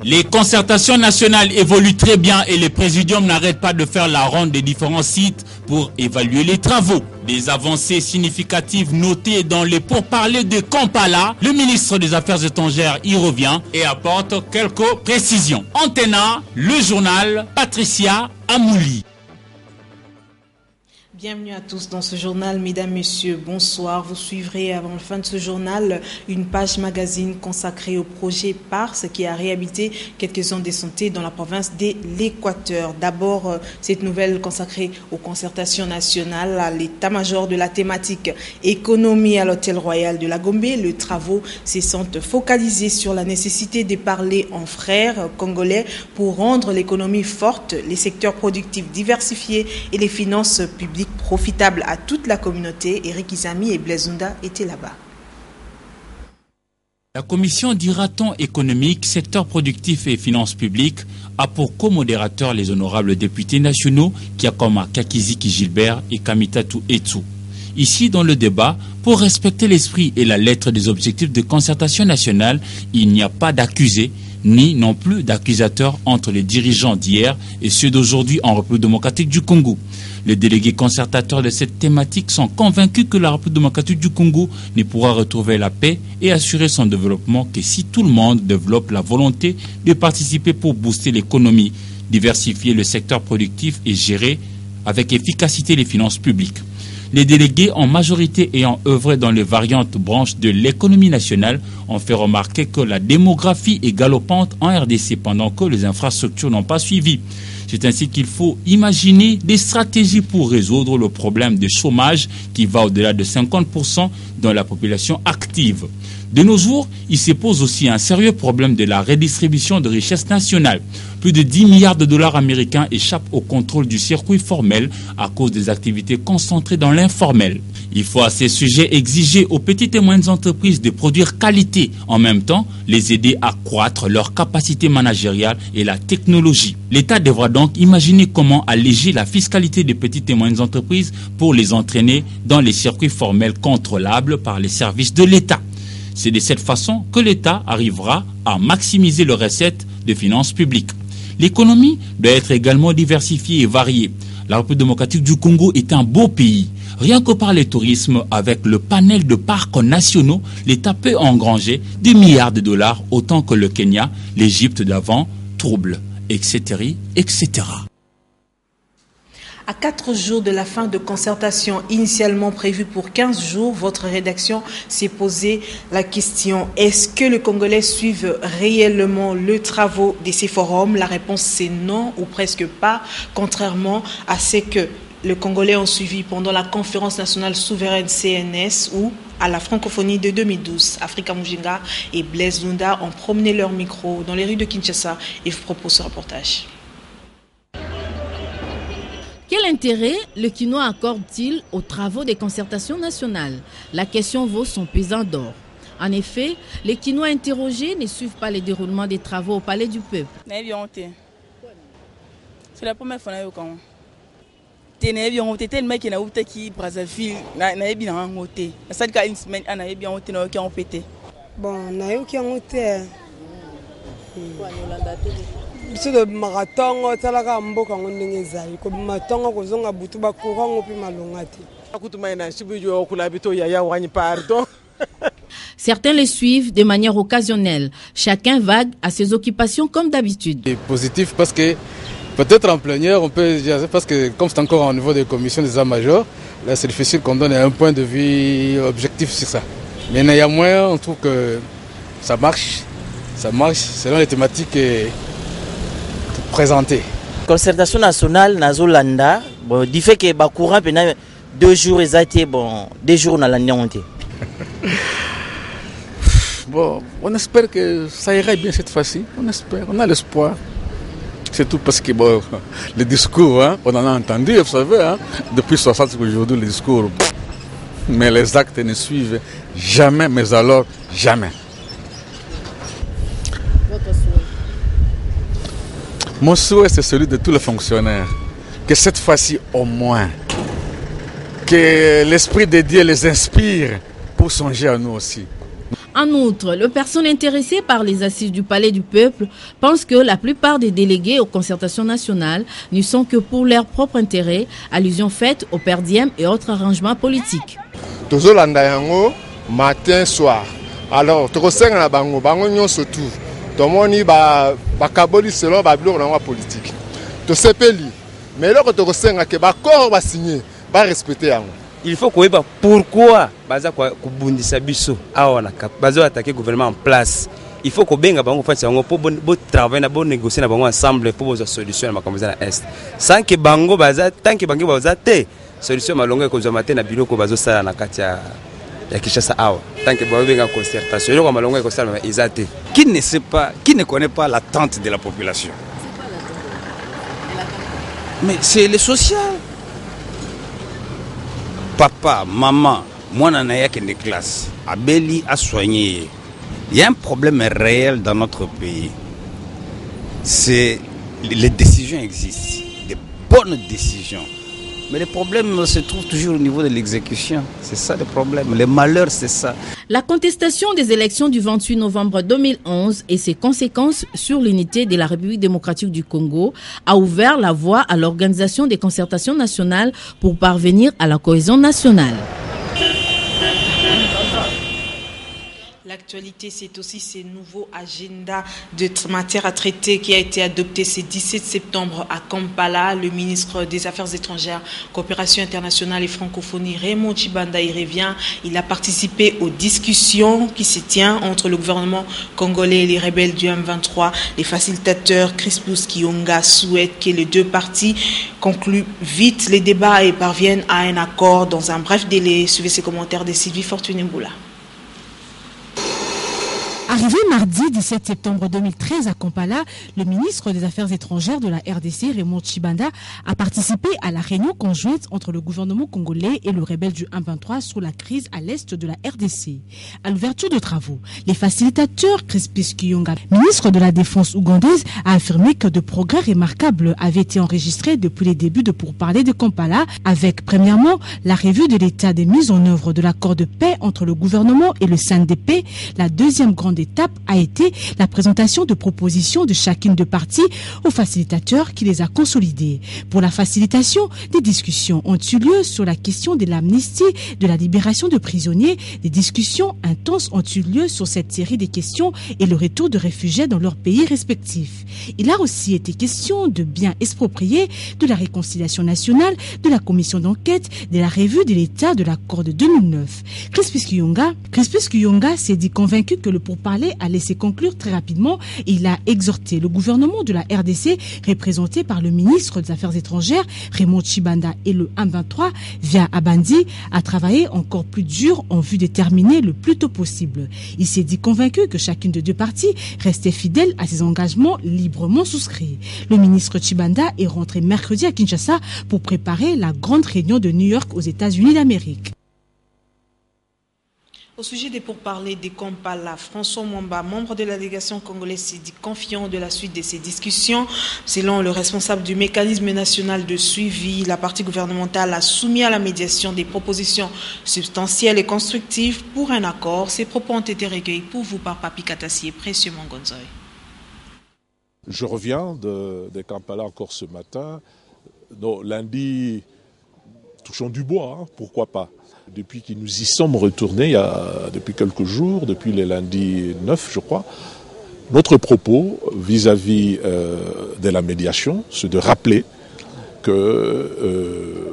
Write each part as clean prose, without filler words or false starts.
Les concertations nationales évoluent très bien et les présidiums n'arrêtent pas de faire la ronde des différents sites pour évaluer les travaux. Des avancées significatives notées dans les pourparlers de Kampala. Le ministre des Affaires étrangères y revient et apporte quelques précisions. Antena, le journal, Patricia Amouli. Bienvenue à tous dans ce journal, mesdames, messieurs, bonsoir. Vous suivrez avant la fin de ce journal une page magazine consacrée au projet PARS qui a réhabilité quelques zones de santé dans la province de l'Équateur. D'abord, cette nouvelle consacrée aux concertations nationales à l'état-major de la thématique économie à l'hôtel royal de la Gombe. Les travaux se sont focalisés sur la nécessité de parler en frères congolais pour rendre l'économie forte, les secteurs productifs diversifiés et les finances publiques profitable à toute la communauté. Eric Izami et Blaise Nunda étaient là-bas. La commission dira-t-on économique, secteur productif et finances publiques a pour co-modérateurs les honorables députés nationaux Kiakoma Kakiziki Gilbert et Kamitatou Etou. Ici, dans le débat, pour respecter l'esprit et la lettre des objectifs de concertation nationale, il n'y a pas d'accusés ni non plus d'accusateurs entre les dirigeants d'hier et ceux d'aujourd'hui en République démocratique du Congo. Les délégués concertateurs de cette thématique sont convaincus que la République démocratique du Congo ne pourra retrouver la paix et assurer son développement que si tout le monde développe la volonté de participer pour booster l'économie, diversifier le secteur productif et gérer avec efficacité les finances publiques. Les délégués, en majorité ayant œuvré dans les variantes branches de l'économie nationale, ont fait remarquer que la démographie est galopante en RDC pendant que les infrastructures n'ont pas suivi. C'est ainsi qu'il faut imaginer des stratégies pour résoudre le problème de chômage qui va au-delà de 50% dans la population active. De nos jours, il se pose aussi un sérieux problème de la redistribution de richesses nationales. Plus de 10 milliards de dollars américains échappent au contrôle du circuit formel à cause des activités concentrées dans l'informel. Il faut à ces sujets exiger aux petites et moyennes entreprises de produire qualité, en même temps les aider à accroître leur capacité managériale et la technologie. L'État devra donc imaginer comment alléger la fiscalité des petites et moyennes entreprises pour les entraîner dans les circuits formels contrôlables par les services de l'État. C'est de cette façon que l'État arrivera à maximiser les recettes de finances publiques. L'économie doit être également diversifiée et variée. La République démocratique du Congo est un beau pays. Rien que par le tourisme, avec le panel de parcs nationaux, l'État peut engranger des milliards de dollars autant que le Kenya, l'Égypte d'avant, trouble, etc., etc. À 4 jours de la fin de concertation initialement prévue pour 15 jours, votre rédaction s'est posé la question: est-ce que les Congolais suivent réellement les travaux de ces forums? La réponse c'est non ou presque pas, contrairement à ce que les Congolais ont suivi pendant la conférence nationale souveraine CNS ou à la francophonie de 2012. Africa Mujinga et Blaise Nunda ont promené leur micro dans les rues de Kinshasa et vous proposent ce reportage. Quel intérêt le Quinois accorde-t-il aux travaux des concertations nationales? La question vaut son pesant d'or. En effet, les Quinois interrogés ne suivent pas le déroulement des travaux au Palais du Peuple. C'est la première fois que je mec qui a été Brazzaville, ça fait une semaine que j'ai pété. Bon, qui a été biso de marathon talaka mboka ngondenge ezali ko matongo kozonga butu ba courant opi malonga te akutuma ina sibujo kula bito ya wani pardon. Certains les suivent de manière occasionnelle. Chacun vague à ses occupations comme d'habitude. C'est positif parce que peut-être en plénière, on peut dire, parce que comme c'est encore au niveau des commissions des états-majors, là c'est difficile qu'on donne un point de vue objectif sur ça. Mais néanmoins, on trouve que ça marche selon les thématiques présentées. Concertation nationale, Nazolanda, bon, du fait que le courant pendant 2 jours, bon, 2 jours on a l'année. Bon, on espère que ça ira bien cette fois-ci. On espère, on a l'espoir. C'est tout parce que bon, le discours, hein, on en a entendu, vous savez, hein, depuis 60 aujourd'hui, le discours. Mais les actes ne suivent jamais, mais alors jamais. Mon souhait, c'est celui de tous les fonctionnaires. Que cette fois-ci, au moins, que l'esprit de Dieu les inspire pour songer à nous aussi. En outre, les personnes intéressées par les assises du Palais du Peuple pensent que la plupart des délégués aux concertations nationales n'y sont que pour leur propre intérêt, allusion faite aux per diem et autres arrangements politiques. Matin, soir. Alors, tokosenga na bango nyonso tout. Tomoni ba kaboli selon ba biloko na politique. To sepeli. Mais là tokosenga ke ba corps ba signer, ba respecter yango. Il faut qu'on sache pourquoi baza ko bundisa biso awana bazo attaquer gouvernement en place. Il faut qu'on benga bango fati yango pour travailler na bon négocier na bango ensemble pour poser solution na makambo na est. Sans que bango baza tant que bango baza te solution malonga ko zo matin na biloko bazo sala na kati ya Kinshasa awa. Tant que bango benga concertation yo ko malonga ko sala ezate. Qui ne sait pas, qui ne connaît pas l'attente de la population? Mais c'est le social. Papa, maman, moi nana qui de classe, abeli a soigné. Il y a un problème réel dans notre pays. C'est les décisions existent, des bonnes décisions. Mais le problème se trouve toujours au niveau de l'exécution. C'est ça le problème. Le malheur, c'est ça. La contestation des élections du 28 novembre 2011 et ses conséquences sur l'unité de la République démocratique du Congo a ouvert la voie à l'organisation des concertations nationales pour parvenir à la cohésion nationale. L'actualité, c'est aussi ce nouveau agenda de matière à traiter qui a été adopté ce 17 septembre à Kampala. Le ministre des Affaires étrangères, Coopération internationale et francophonie, Raymond Tshibanda, y revient. Il a participé aux discussions qui se tiennent entre le gouvernement congolais et les rebelles du M23. Les facilitateurs Crispus Kionga souhaitent que les deux parties concluent vite les débats et parviennent à un accord dans un bref délai. Suivez ces commentaires de Sylvie Fortuné-Mboula. Arrivé mardi 17 septembre 2013 à Kampala, le ministre des Affaires étrangères de la RDC, Raymond Tshibanda, a participé à la réunion conjointe entre le gouvernement congolais et le rebelle du M23 sur la crise à l'est de la RDC. À l'ouverture de travaux, les facilitateurs Crispus Kionga, ministre de la Défense ougandaise, a affirmé que de progrès remarquables avaient été enregistrés depuis les débuts de pourparlers de Kampala, avec premièrement la revue de l'état des mises en œuvre de l'accord de paix entre le gouvernement et le CNDP. La deuxième grande étape a été la présentation de propositions de chacune de parties au facilitateur qui les a consolidées. Pour la facilitation, des discussions ont eu lieu sur la question de l'amnistie, de la libération de prisonniers. Des discussions intenses ont eu lieu sur cette série de questions et le retour de réfugiés dans leurs pays respectifs. Il a aussi été question de biens expropriés, de la réconciliation nationale, de la commission d'enquête, de la revue de l'état de l'accord de 2009. Crispus Kionga s'est dit convaincu que le pourparler allait se conclure très rapidement et il a exhorté le gouvernement de la RDC, représenté par le ministre des Affaires étrangères, Raymond Tshibanda, et le M23, via Abandi, à travailler encore plus dur en vue de terminer le plus tôt possible. Il s'est dit convaincu que chacune des deux parties restait fidèle à ses engagements librement souscrits. Le ministre Tshibanda est rentré mercredi à Kinshasa pour préparer la grande réunion de New York aux États-Unis d'Amérique. Au sujet des pourparlers de Kampala, François Mwamba, membre de la délégation congolaise, s'est dit confiant de la suite de ces discussions. Selon le responsable du mécanisme national de suivi, la partie gouvernementale a soumis à la médiation des propositions substantielles et constructives pour un accord. Ces propos ont été recueillis pour vous par Papi Katassié, Précieux Mongonzoy. Je reviens de Kampala encore ce matin. Non, lundi, touchons du bois, hein, pourquoi pas. Depuis que nous y sommes retournés, depuis quelques jours, depuis le lundi 9, je crois, notre propos vis-à-vis de la médiation, c'est de rappeler que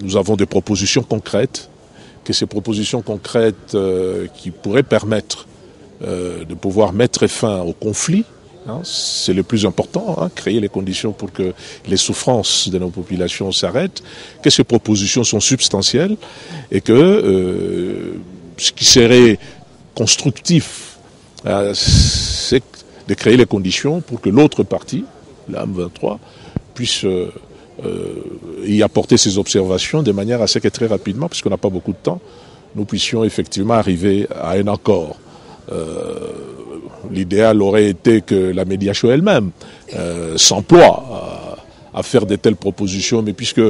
nous avons des propositions concrètes, que ces propositions concrètes qui pourraient permettre de pouvoir mettre fin au conflit, hein, c'est le plus important, hein, créer les conditions pour que les souffrances de nos populations s'arrêtent, que ces propositions sont substantielles et que ce qui serait constructif, c'est de créer les conditions pour que l'autre partie, la M23, puisse y apporter ses observations de manière à ce que très rapidement, puisqu'on n'a pas beaucoup de temps, nous puissions effectivement arriver à un accord. L'idéal aurait été que la médiation elle-même s'emploie à faire de telles propositions, mais puisque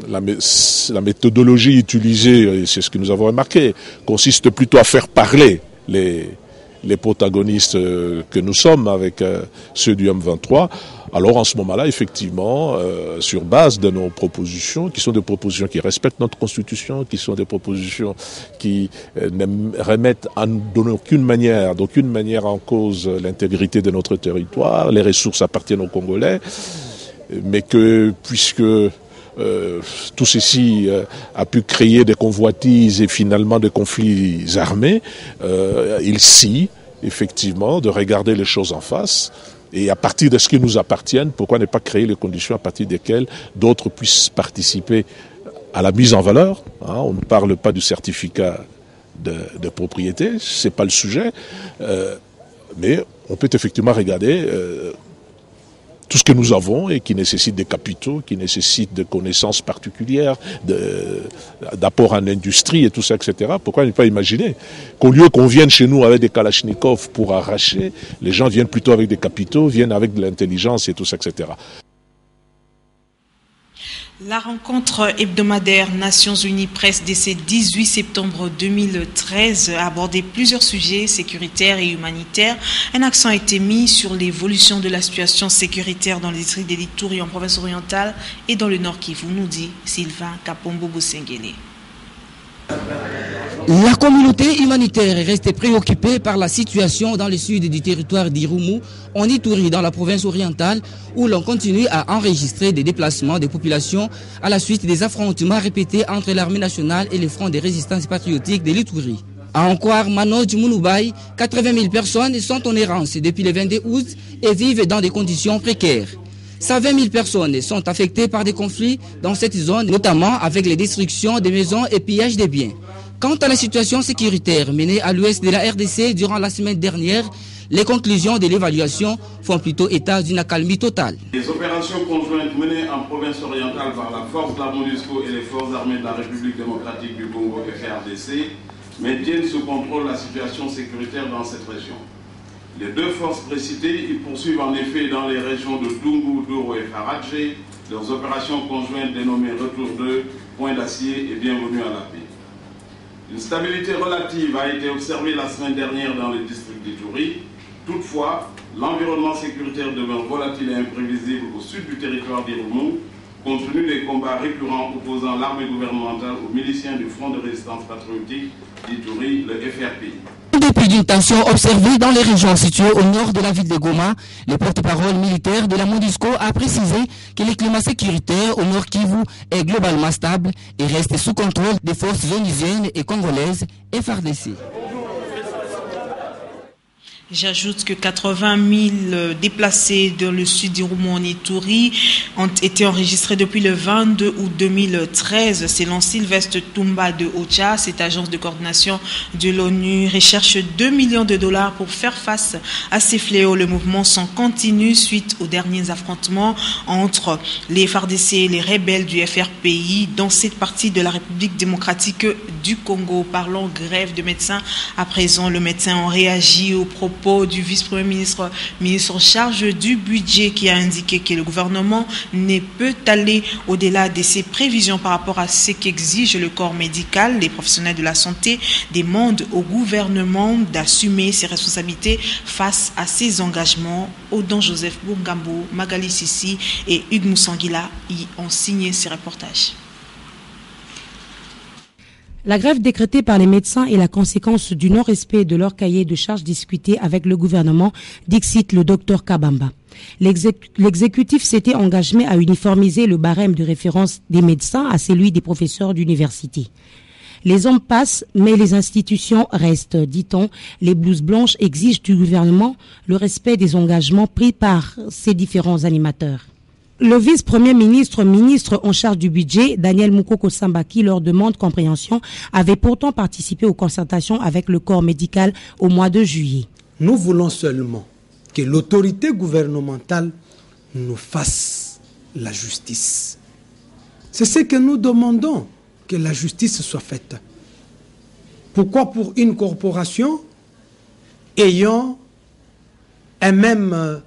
la méthodologie utilisée, c'est ce que nous avons remarqué, consiste plutôt à faire parler les protagonistes que nous sommes avec ceux du M23. Alors en ce moment-là, effectivement, sur base de nos propositions, qui sont des propositions qui respectent notre Constitution, qui sont des propositions qui ne remettent d'aucune manière en cause l'intégrité de notre territoire, les ressources appartiennent aux Congolais, mais que puisque tout ceci a pu créer des convoitises et finalement des conflits armés, il scie effectivement de regarder les choses en face. Et à partir de ce qui nous appartient, pourquoi ne pas créer les conditions à partir desquelles d'autres puissent participer à la mise en valeur, hein. On ne parle pas du certificat de propriété, c'est pas le sujet, mais on peut effectivement regarder tout ce que nous avons et qui nécessite des capitaux, qui nécessite de connaissances particulières, d'apport en industrie et tout ça, etc. Pourquoi ne pas imaginer qu'au lieu qu'on vienne chez nous avec des kalachnikovs pour arracher, les gens viennent plutôt avec des capitaux, viennent avec de l'intelligence et tout ça, etc. La rencontre hebdomadaire Nations Unies Presse de ce 18 septembre 2013 a abordé plusieurs sujets sécuritaires et humanitaires. Un accent a été mis sur l'évolution de la situation sécuritaire dans le district de l'Ituri en province orientale et dans le Nord Kivu, nous dit Sylvain Kapombo-Bosengele. La communauté humanitaire est restée préoccupée par la situation dans le sud du territoire d'Irumu, en Ituri, dans la province orientale, où l'on continue à enregistrer des déplacements des populations à la suite des affrontements répétés entre l'armée nationale et les fronts de résistance patriotique de l'Ituri. À en croire Manoj Mounoubaï, 80 000 personnes sont en errance depuis le 22 août et vivent dans des conditions précaires. 120 000 personnes sont affectées par des conflits dans cette zone, notamment avec les destructions des maisons et pillages des biens. Quant à la situation sécuritaire menée à l'ouest de la RDC durant la semaine dernière, les conclusions de l'évaluation font plutôt état d'une accalmie totale. Les opérations conjointes menées en province orientale par la force de la MONUSCO et les forces armées de la République démocratique du Congo FARDC maintiennent sous contrôle la situation sécuritaire dans cette région. Les deux forces précitées, ils poursuivent en effet dans les régions de Dungu, Doro et Faradje leurs opérations conjointes dénommées Retour 2, Point d'Acier et Bienvenue à la paix. Une stabilité relative a été observée la semaine dernière dans le district d'Ituri. Toutefois, l'environnement sécuritaire demeure volatile et imprévisible au sud du territoire d'Irumu, compte tenu des combats récurrents opposant l'armée gouvernementale aux miliciens du Front de résistance patriotique d'Ituri, le FRP. Depuis d'une tension observée dans les régions situées au nord de la ville de Goma, le porte-parole militaire de la MONUSCO a précisé que le climat sécuritaire au nord Kivu est globalement stable et reste sous contrôle des forces onusiennes et congolaises FARDC. J'ajoute que 80 000 déplacés dans le sud d'Irumu en Ituri ont été enregistrés depuis le 22 août 2013. Selon Sylvestre Tumba de OCHA, cette agence de coordination de l'ONU recherche 2 millions de dollars pour faire face à ces fléaux. Le mouvement s'en continue suite aux derniers affrontements entre les FARDC et les rebelles du FRPI dans cette partie de la République démocratique du Congo. Parlons grève de médecins. À présent, le médecin a réagi au propos du vice-premier ministre, ministre en charge du budget, qui a indiqué que le gouvernement ne peut aller au-delà de ses prévisions par rapport à ce qu'exige le corps médical. Les professionnels de la santé demandent au gouvernement d'assumer ses responsabilités face à ses engagements. Odon Joseph Bungambo, Magali Sissi et Hugues Moussangila y ont signé ces reportages. La grève décrétée par les médecins est la conséquence du non-respect de leur cahier de charges discuté avec le gouvernement, dixit le docteur Kabamba. L'exécutif s'était engagé à uniformiser le barème de référence des médecins à celui des professeurs d'université. Les hommes passent, mais les institutions restent, dit-on. Les blouses blanches exigent du gouvernement le respect des engagements pris par ces différents animateurs. Le vice-premier ministre, ministre en charge du budget, Daniel Moukoko Samba, qui leur demande compréhension, avait pourtant participé aux concertations avec le corps médical au mois de juillet. Nous voulons seulement que l'autorité gouvernementale nous fasse la justice. C'est ce que nous demandons, que la justice soit faite. Pourquoi pour une corporation ayant un même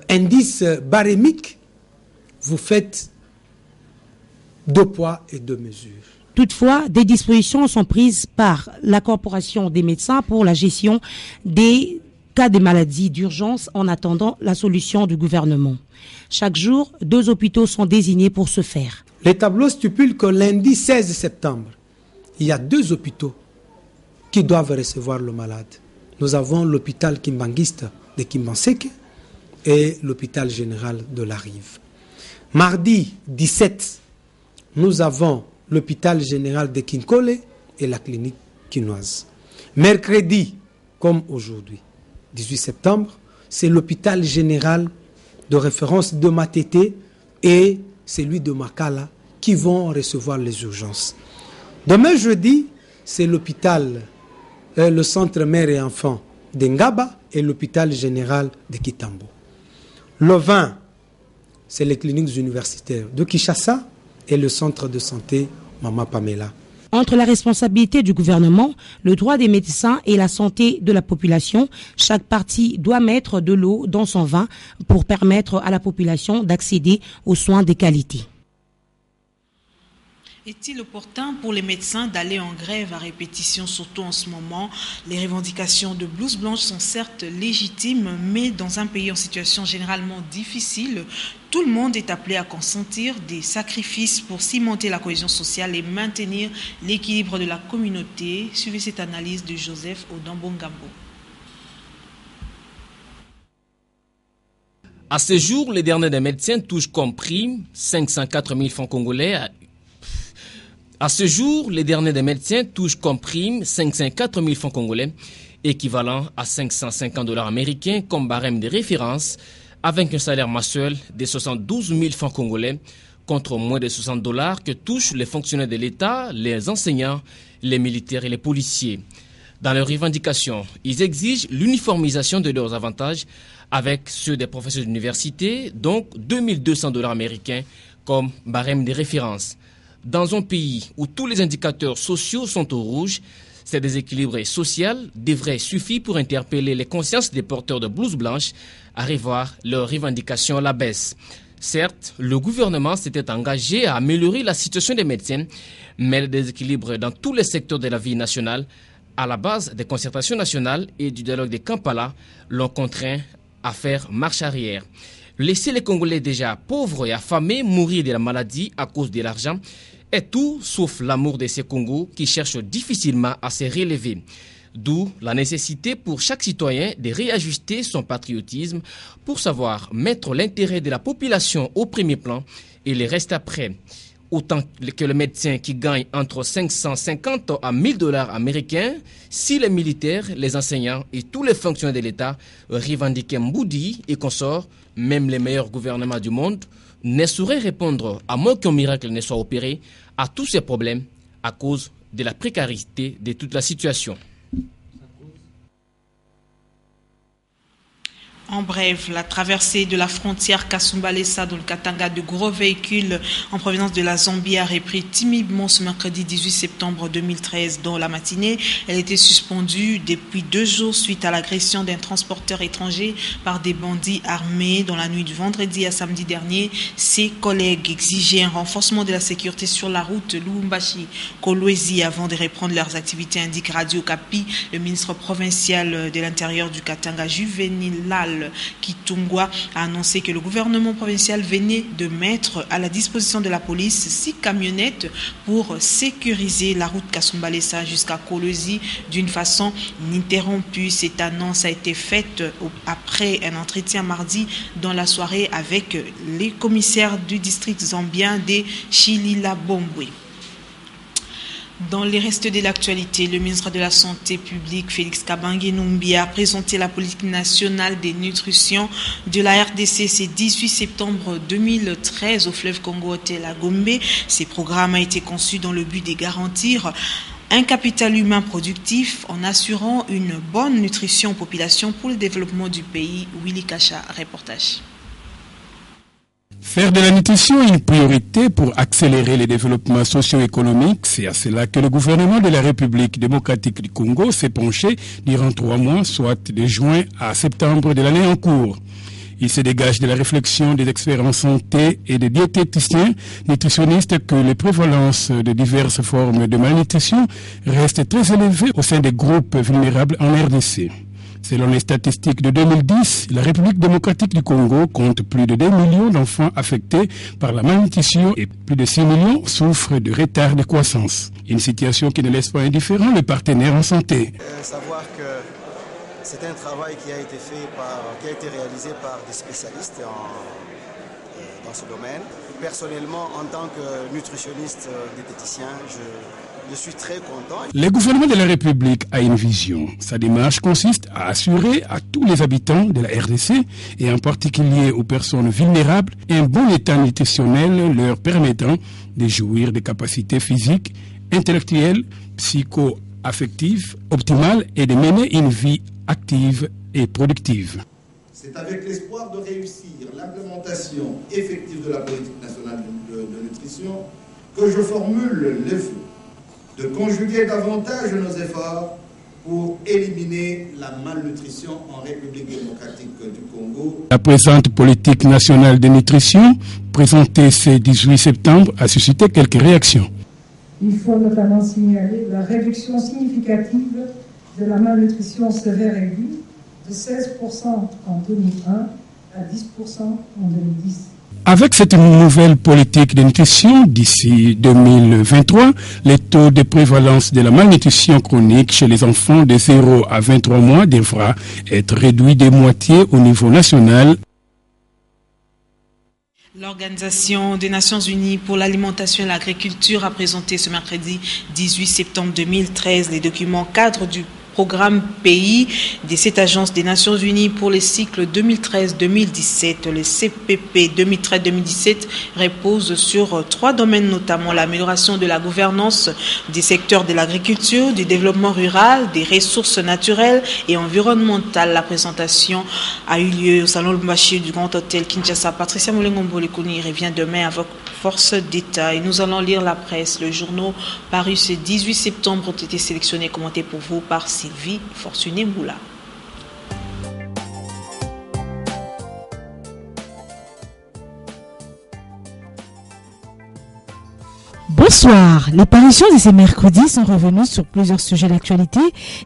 indice barémique, vous faites deux poids et deux mesures. Toutefois, des dispositions sont prises par la Corporation des médecins pour la gestion des cas de maladies d'urgence en attendant la solution du gouvernement. Chaque jour, 2 hôpitaux sont désignés pour ce faire. Les tableaux stipulent que lundi 16 septembre, il y a 2 hôpitaux qui doivent recevoir le malade. Nous avons l'hôpital Kimbanguiste de Kimbanseke et l'hôpital général de la Rive. Mardi 17, nous avons l'hôpital général de Kinkole et la clinique quinoise. Mercredi, comme aujourd'hui, 18 septembre, c'est l'hôpital général de référence de Matete et celui de Makala qui vont recevoir les urgences. Demain jeudi, c'est l'hôpital, le centre mère et enfant d'Engaba et l'hôpital général de Kitambo. Le 20, c'est les cliniques universitaires de Kinshasa et le centre de santé Mama Pamela. Entre la responsabilité du gouvernement, le droit des médecins et la santé de la population, chaque parti doit mettre de l'eau dans son vin pour permettre à la population d'accéder aux soins de qualité. Est-il opportun pour les médecins d'aller en grève à répétition, surtout en ce moment? Les revendications de blouse blanche sont certes légitimes, mais dans un pays en situation généralement difficile, tout le monde est appelé à consentir des sacrifices pour cimenter la cohésion sociale et maintenir l'équilibre de la communauté. Suivez cette analyse de Joseph Odambongambo. À ce jour, les derniers des médecins touchent comme prime 504 000 francs congolais. À ce jour, les derniers des médecins touchent comme prime 504 000 francs congolais, équivalent à 550 $ américains comme barème de référence, avec un salaire mensuel de 72 000 francs congolais, contre moins de 60 $ que touchent les fonctionnaires de l'État, les enseignants, les militaires et les policiers. Dans leurs revendications, ils exigent l'uniformisation de leurs avantages avec ceux des professeurs d'université, donc 2 200 $ américains comme barème de référence. Dans un pays où tous les indicateurs sociaux sont au rouge, ces déséquilibres sociaux devraient suffire pour interpeller les consciences des porteurs de blouse blanche à revoir leurs revendications à la baisse. Certes, le gouvernement s'était engagé à améliorer la situation des médecins, mais les déséquilibres dans tous les secteurs de la vie nationale, à la base des concertations nationales et du dialogue de Kampala, l'ont contraint à faire marche arrière. Laisser les Congolais déjà pauvres et affamés mourir de la maladie à cause de l'argent est tout sauf l'amour de ces Congos qui cherchent difficilement à se relever. D'où la nécessité pour chaque citoyen de réajuster son patriotisme pour savoir mettre l'intérêt de la population au premier plan et le reste après. Autant que le médecin qui gagne entre 550 à 1000 $ américains, si les militaires, les enseignants et tous les fonctionnaires de l'État revendiquaient Mboudi et consorts, même les meilleurs gouvernements du monde, ne sauraient répondre, à moins qu'un miracle ne soit opéré, à tous ces problèmes à cause de la précarité de toute la situation. En bref, la traversée de la frontière Kasumbalesa dans le Katanga de gros véhicules en provenance de la Zambie a repris timidement ce mercredi 18 septembre 2013 dans la matinée. Elle était suspendue depuis 2 jours suite à l'agression d'un transporteur étranger par des bandits armés dans la nuit du vendredi à samedi dernier. Ses collègues exigeaient un renforcement de la sécurité sur la route Lubumbashi-Kolwezi avant de reprendre leurs activités, indique Radio Kapi. Le ministre provincial de l'Intérieur du Katanga, Juvenilal Kitungwa, a annoncé que le gouvernement provincial venait de mettre à la disposition de la police 6 camionnettes pour sécuriser la route Kasumbalesa jusqu'à Kolwezi d'une façon ininterrompue. Cette annonce a été faite après un entretien mardi dans la soirée avec les commissaires du district zambien de Chilila-Bombwe. Dans les restes de l'actualité, le ministre de la Santé publique, Félix Kabange Numbi, a présenté la politique nationale des nutritions de la RDC ce 18 septembre 2013 au fleuve Congo-Hôtel-Gombe. Ces programmes ont été conçus dans le but de garantir un capital humain productif en assurant une bonne nutrition aux populations pour le développement du pays. Willy Kacha, reportage. Faire de la nutrition une priorité pour accélérer le développement socio-économique, c'est à cela que le gouvernement de la République démocratique du Congo s'est penché durant 3 mois, soit de juin à septembre de l'année en cours. Il se dégage de la réflexion des experts en santé et des diététiciens, nutritionnistes, que les prévalences de diverses formes de malnutrition restent très élevées au sein des groupes vulnérables en RDC. Selon les statistiques de 2010, la République démocratique du Congo compte plus de 2 millions d'enfants affectés par la malnutrition et plus de 6 millions souffrent de retard de croissance. Une situation qui ne laisse pas indifférent les partenaires en santé. Savoir que c'est un travail qui a été réalisé par des spécialistes dans ce domaine. Personnellement, en tant que nutritionniste diététicien, je suis très content. Le gouvernement de la République a une vision. Sa démarche consiste à assurer à tous les habitants de la RDC, et en particulier aux personnes vulnérables, un bon état nutritionnel leur permettant de jouir des capacités physiques, intellectuelles, psycho-affectives optimales et de mener une vie active et productive. C'est avec l'espoir de réussir l'implémentation effective de la politique nationale de nutrition que je formule le vœu de conjuguer davantage nos efforts pour éliminer la malnutrition en République démocratique du Congo. La présente politique nationale de nutrition, présentée ce 18 septembre, a suscité quelques réactions. Il faut notamment signaler la réduction significative de la malnutrition sévère aiguë de 16% en 2001 à 10% en 2010. Avec cette nouvelle politique de nutrition, d'ici 2023, les taux de prévalence de la malnutrition chronique chez les enfants de 0 à 23 mois devra être réduit de moitié au niveau national. L'Organisation des Nations Unies pour l'alimentation et l'agriculture a présenté ce mercredi 18 septembre 2013 les documents cadres du programme pays de cette agence des Nations Unies pour les cycles 2013-2017. Le CPP 2013-2017 repose sur 3 domaines, notamment l'amélioration de la gouvernance des secteurs de l'agriculture, du développement rural, des ressources naturelles et environnementales. La présentation a eu lieu au Salon Lubumbashi du Grand Hôtel Kinshasa. Patricia Moulengombo-Lekoni revient demain avec force d'État. Et nous allons lire la presse. Le journal paru ce 18 septembre ont été sélectionnés et commentés pour vous par Sylvie Fortuné-Moula. Bonsoir. Les parutions de ces mercredis sont revenues sur plusieurs sujets d'actualité.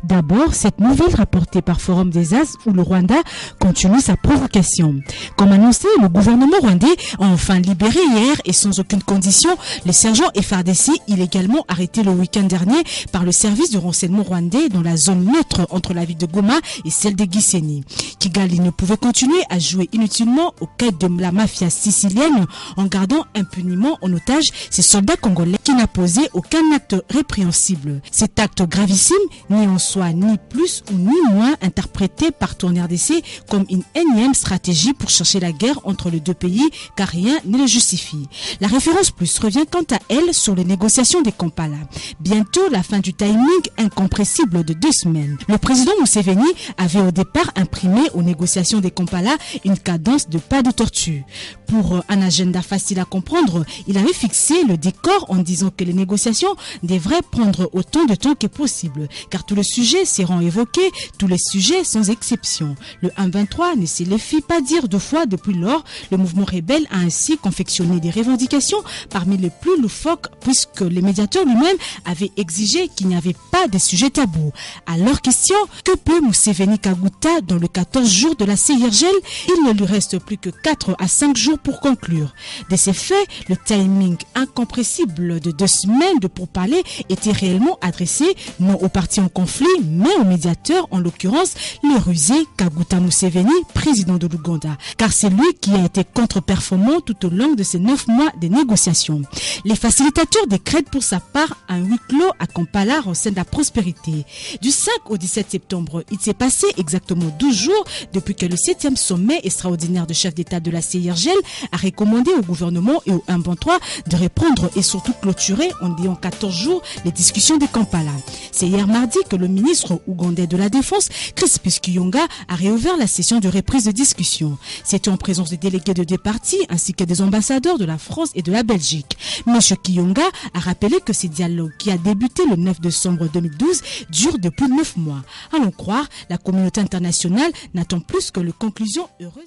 D'abord, cette nouvelle rapportée par Forum des As où le Rwanda continue sa provocation. Comme annoncé, le gouvernement rwandais a enfin libéré hier et sans aucune condition les sergents FARDC illégalement arrêtés le week-end dernier par le service de renseignement rwandais dans la zone neutre entre la ville de Goma et celle de Gisenyi. Kigali ne pouvait continuer à jouer inutilement aux quêtes de la mafia sicilienne en gardant impunément en otage ces soldats congolais qui n'a posé aucun acte répréhensible. Cet acte gravissime n'est en soi ni plus ou ni moins interprété par ton RDC comme une énième stratégie pour chercher la guerre entre les deux pays, car rien ne le justifie. La référence plus revient quant à elle sur les négociations des Kampala. Bientôt la fin du timing incompressible de 2 semaines. Le président Museveni avait au départ imprimé aux négociations des Kampala une cadence de pas de tortue. Pour un agenda facile à comprendre, il avait fixé le décor en disant que les négociations devraient prendre autant de temps que possible, car tous les sujets seront évoqués, tous les sujets sans exception. Le 1-23 ne se le fit pas dire 2 fois depuis lors. Le mouvement rebelle a ainsi confectionné des revendications parmi les plus loufoques, puisque le médiateur lui-même avait exigé qu'il n'y avait pas de sujet tabou. À leur question, que peut Museveni Kaguta dans le 14 jours de la CIRGL? Il ne lui reste plus que 4 à 5 jours pour conclure. De ces faits, le timing incompréhensible de 2 semaines de pourparlers était réellement adressé non aux partis en conflit, mais au médiateur, en l'occurrence le rusé Kaguta Museveni, président de l'Ouganda, car c'est lui qui a été contre-performant tout au long de ces 9 mois de négociations. Les facilitateurs décrètent pour sa part un huis clos à Kampala au sein de la prospérité. Du 5 au 17 septembre, il s'est passé exactement 12 jours depuis que le 7e sommet extraordinaire de chefs d'État de la CIRGL a recommandé au gouvernement et au 1-23 de répondre et surtout clôturer en disant 14 jours les discussions de Kampala. C'est hier mardi que le ministre ougandais de la Défense, Crispus Kiyonga, a réouvert la session de reprise de discussion. C'était en présence des délégués de 2 partis ainsi que des ambassadeurs de la France et de la Belgique. M. Kiyonga a rappelé que ce dialogue qui a débuté le 9 décembre 2012 dure depuis 9 mois. À l'en croire, la communauté internationale n'attend plus que les conclusions heureuses.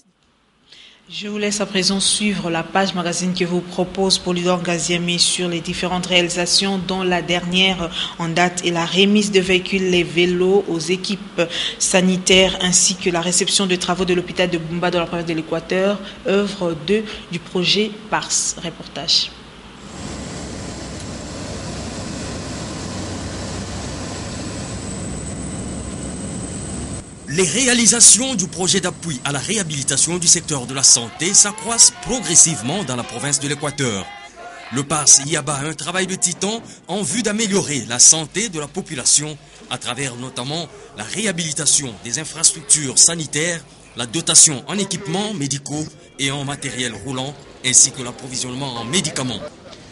Je vous laisse à présent suivre la page magazine que vous propose Polydor Gaziamé sur les différentes réalisations, dont la dernière en date est la remise de véhicules, les vélos aux équipes sanitaires ainsi que la réception de travaux de l'hôpital de Bumba dans la province de l'Équateur, œuvre 2 du projet PARS. Reportage. Les réalisations du projet d'appui à la réhabilitation du secteur de la santé s'accroissent progressivement dans la province de l'Équateur. Le PARS y abat un travail de titan en vue d'améliorer la santé de la population à travers notamment la réhabilitation des infrastructures sanitaires, la dotation en équipements médicaux et en matériel roulant, ainsi que l'approvisionnement en médicaments.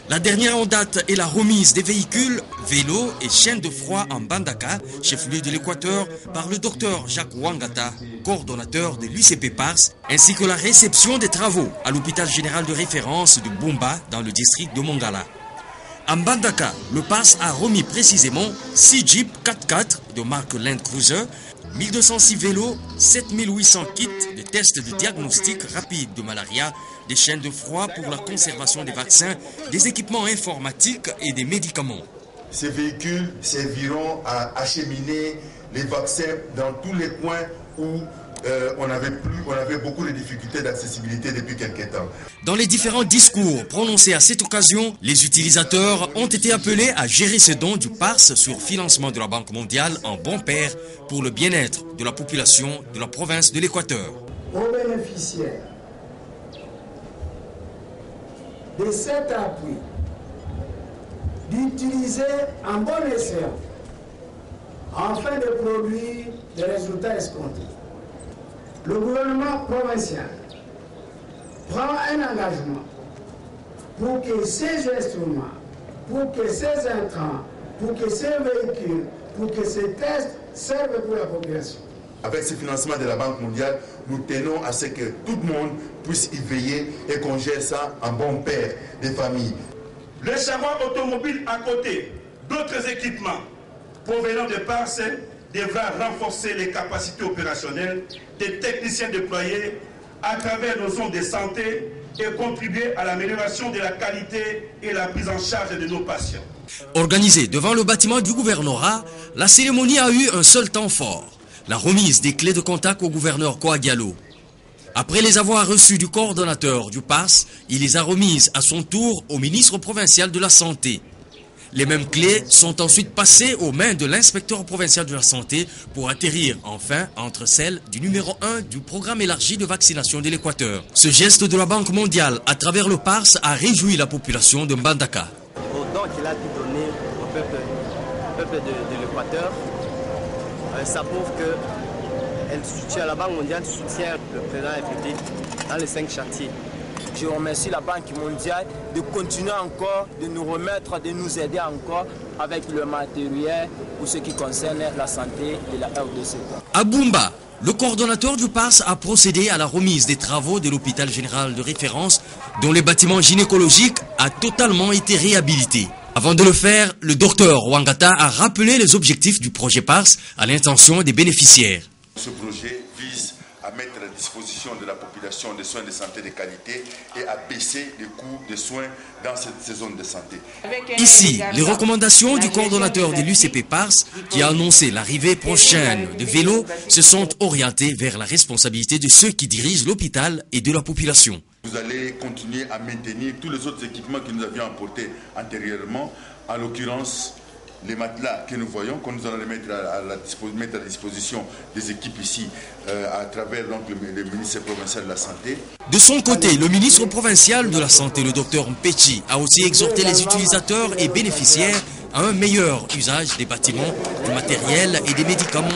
La dernière en date est la remise des véhicules, vélos et chaînes de froid en Mbandaka, chef-lieu de l'Équateur, par le docteur Jacques Wangata, coordonnateur de l'UCP PARS, ainsi que la réception des travaux à l'hôpital général de référence de Bumba dans le district de Mongala. À Mbandaka, le PARS a remis précisément 6 Jeeps 4x4 de marque Land Cruiser, 1206 vélos, 7800 kits de tests de diagnostic rapide de malaria, des chaînes de froid pour la conservation des vaccins, des équipements informatiques et des médicaments. Ces véhicules serviront à acheminer les vaccins dans tous les coins où on avait beaucoup de difficultés d'accessibilité depuis quelques temps. Dans les différents discours prononcés à cette occasion, les utilisateurs ont été appelés à gérer ce don du PARS sur financement de la Banque mondiale en bon père pour le bien-être de la population de la province de l'Équateur. Aux bénéficiaires de cet appui, d'utiliser en bon escient afin de produire des résultats escomptés. Le gouvernement provincial prend un engagement pour que ces instruments, pour que ces intrants, pour que ces véhicules, pour que ces tests servent pour la population. Avec ce financement de la Banque mondiale, nous tenons à ce que tout le monde puisse y veiller et qu'on gère ça en bon père des familles. Le savoir automobile à côté d'autres équipements provenant de PARS devra renforcer les capacités opérationnelles des techniciens déployés à travers nos zones de santé et contribuer à l'amélioration de la qualité et la prise en charge de nos patients. Organisée devant le bâtiment du gouvernorat, la cérémonie a eu un seul temps fort, la remise des clés de contact au gouverneur Coagialo. Après les avoir reçues du coordonnateur du PARS, il les a remises à son tour au ministre provincial de la Santé. Les mêmes clés sont ensuite passées aux mains de l'inspecteur provincial de la santé pour atterrir enfin entre celles du numéro 1 du programme élargi de vaccination de l'Équateur. Ce geste de la Banque mondiale à travers le PARS a réjoui la population de Mbandaka. Au don qu'il a pu donner au peuple de l'Équateur, ça prouve que la Banque mondiale soutient le président de la République dans les 5 chantiers. Je remercie la Banque mondiale de continuer encore, de nous remettre, de nous aider encore avec le matériel pour ce qui concerne la santé de la RDC. À Bumba, le coordonnateur du PARS a procédé à la remise des travaux de l'hôpital général de référence dont le bâtiment gynécologique a totalement été réhabilité. Avant de le faire, le docteur Wangata a rappelé les objectifs du projet PARS à l'intention des bénéficiaires. Ce projet vise à mettre à la disposition de la population des soins de santé de qualité et à baisser les coûts des soins dans ces zones de santé. Ici, les recommandations du coordonnateur de l'UCP PARS, qui a annoncé l'arrivée prochaine de vélos, se sont orientées vers la responsabilité de ceux qui dirigent l'hôpital et de la population. Vous allez continuer à maintenir tous les autres équipements que nous avions apportés antérieurement, en l'occurrence les matelas que nous voyons, que nous allons les mettre à la disposition des équipes ici à travers donc, le ministère provincial de la Santé. De son côté, le ministre provincial de la Santé, le docteur Mpechi, a aussi exhorté les utilisateurs et bénéficiaires à un meilleur usage des bâtiments, du matériel et des médicaments,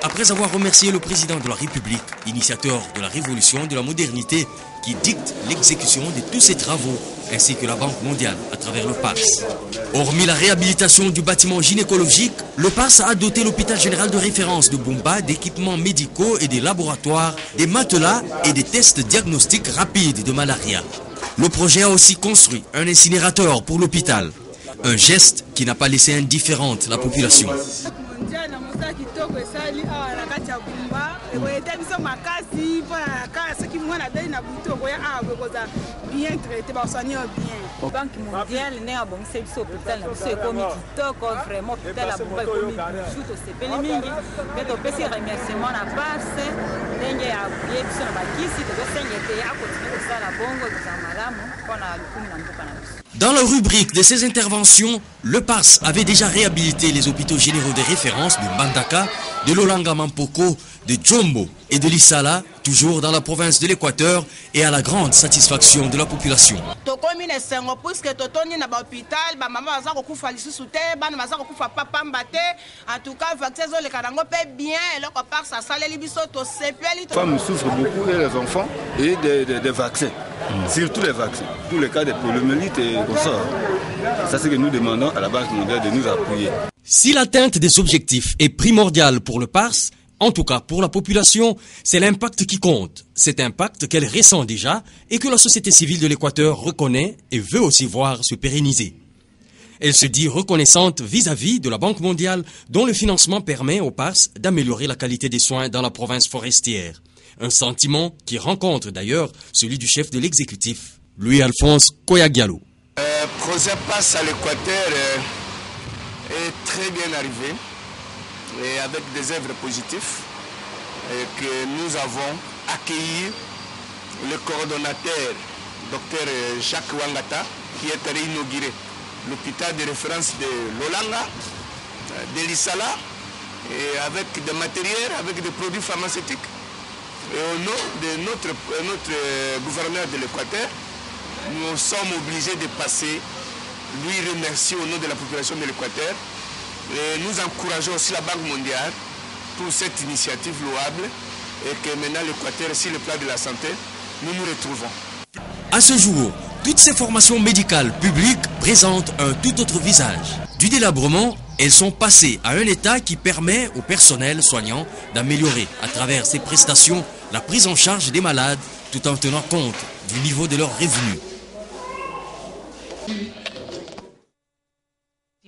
après avoir remercié le président de la République, initiateur de la révolution de la modernité, qui dicte l'exécution de tous ces travaux, ainsi que la Banque mondiale à travers le PARS. Hormis la réhabilitation du bâtiment gynécologique, le PARS a doté l'hôpital général de référence de Bumba d'équipements médicaux et des laboratoires, des matelas et des tests diagnostiques rapides de malaria. Le projet a aussi construit un incinérateur pour l'hôpital, un geste qui n'a pas laissé indifférente la population. bien traité, Banque mondiale, n'est pas bon, c'est ce hôpital, c'est comme TikTok, vraiment, hôpital, la bombe, comme tout, c'est pas les mingi. Mais on peut se remercier, on a passé, dengue à oublier, puis on a qui, si tu veux s'engager, à continuer ça, la bombe, ça malade, on a le coup, on a Dans la rubrique de ces interventions, le PARS avait déjà réhabilité les hôpitaux généraux de référence de Mbandaka, de Lolanga Mampoko, de Djombo et de Lissala, toujours dans la province de l'Équateur, et à la grande satisfaction de la population. Les femmes souffrent beaucoup et les enfants et des vaccins, surtout les vaccins, pour les cas de poliomyélite et comme ça. Ça c'est que nous demandons à la Banque mondiale de nous appuyer. Si l'atteinte des objectifs est primordiale pour le PARS, en tout cas pour la population, c'est l'impact qui compte. Cet impact qu'elle ressent déjà et que la société civile de l'Équateur reconnaît et veut aussi voir se pérenniser. Elle se dit reconnaissante vis-à-vis de la Banque mondiale dont le financement permet au PARS d'améliorer la qualité des soins dans la province forestière. Un sentiment qui rencontre d'ailleurs celui du chef de l'exécutif, Louis-Alphonse Koyagialo. Le projet PARS à l'Équateur est très bien arrivé et avec des œuvres positives et que nous avons accueilli le coordonnateur Dr Jacques Wangata qui est réinauguré l'hôpital de référence de Lolanga, de Lissala, et avec des matériels, avec des produits pharmaceutiques. Et au nom de notre gouverneur de l'Équateur, nous sommes obligés de passer, lui remercier au nom de la population de l'Équateur. Et nous encourageons aussi la Banque mondiale pour cette initiative louable et que maintenant l'Équateur, sur le plan de la santé, nous nous retrouvons. À ce jour, toutes ces formations médicales publiques présentent un tout autre visage. Du délabrement, elles sont passées à un état qui permet au personnel soignant d'améliorer à travers ses prestations la prise en charge des malades tout en tenant compte du niveau de leurs revenus.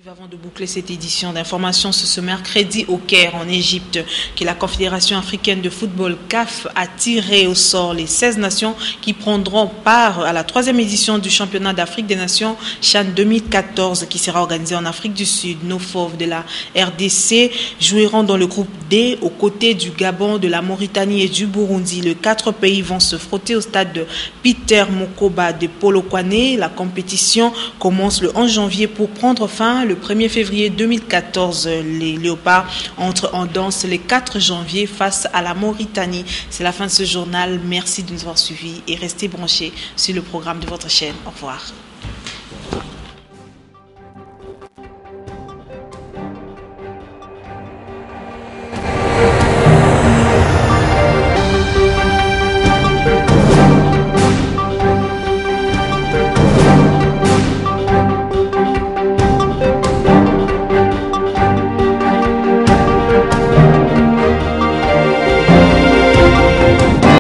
Avant de boucler cette édition d'information ce mercredi au Caire en Égypte, que la Confédération africaine de football CAF a tiré au sort les 16 nations qui prendront part à la 3e édition du championnat d'Afrique des Nations CHAN 2014 qui sera organisé en Afrique du Sud. Nos fauves de la RDC joueront dans le groupe D aux côtés du Gabon, de la Mauritanie et du Burundi. Les 4 pays vont se frotter au stade de Peter Mokoba de Polokwane. La compétition commence le 11 janvier pour prendre fin le 1er février 2014. Les Léopards entrent en danse le 4 janvier face à la Mauritanie. C'est la fin de ce journal. Merci de nous avoir suivis et restez branchés sur le programme de votre chaîne. Au revoir.